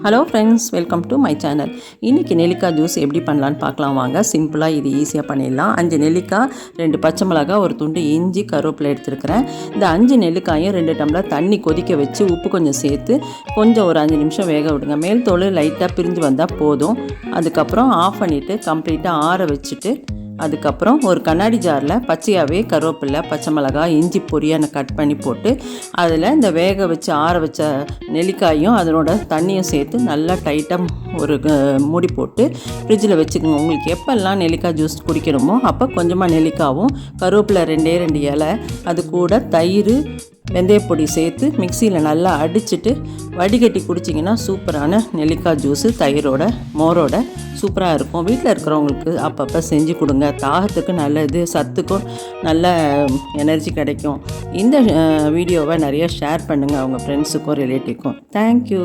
Hello friends, welcome to my channel. இன்றைக்கி நெல்லிக்காய் juice எப்படி பண்ணலான்னு பார்க்கலாம் வாங்க. சிம்பிளாக இது ஈஸியாக பண்ணிடலாம். 5 நெல்லிக்காய், 2 பச்சை மிளகாய், ஒரு துண்டு இஞ்சி, கருவேப்பிலை எடுத்துருக்கிறேன். இந்த 5 நெல்லிக்காயும் 2 டம்ளர் தண்ணி கொதிக்க வச்சு உப்பு கொஞ்சம் சேர்த்து கொஞ்சம் ஒரு 5 நிமிஷம் வேக விடுங்க. மேல் தோல் லைட்டாக பிரிஞ்சு வந்தால் போதும். அதுக்கப்புறம் ஆஃப் பண்ணிவிட்டு கம்ப்ளீட்டாக ஆற வச்சுட்டு அதுக்கப்புறம் ஒரு கண்ணாடி ஜாரில் பச்சையாகவே கருவேப்பிலை, பச்சை மிளகாய், இஞ்சி பொரியாக கட் பண்ணி போட்டு அதில் இந்த வேக வச்சு ஆற வச்ச நெல்லிக்காயும் அதனோட தண்ணியும் சேர்த்து நல்லா டைட்டாக ஒரு மூடி போட்டு ஃப்ரிட்ஜில் வச்சுக்கோங்க. உங்களுக்கு எப்போல்லாம் நெல்லிக்காய் ஜூஸ் குடிக்கணுமோ அப்போ கொஞ்சமாக நெல்லிக்காவும் கருவேப்பிலை 2 இலை, அது கூட தயிர், வெந்தயப்பொடி சேர்த்து மிக்சியில் நல்லா அடிச்சுட்டு வடிகட்டி குடிச்சிங்கன்னா சூப்பரான நெல்லிக்காய் ஜூஸு தயிரோட மோரோட சூப்பராக இருக்கும். வீட்டில் இருக்கிறவங்களுக்கு அப்பப்போ செஞ்சு கொடுங்க. தாகத்துக்கு நல்லது, சத்துக்கும் நல்ல எனர்ஜி கிடைக்கும். இந்த வீடியோவை நிறைய ஷேர் பண்ணுங்கள் அவங்க ஃப்ரெண்ட்ஸுக்கும் ரிலேட்டிவ்க்கும். தேங்க்யூ.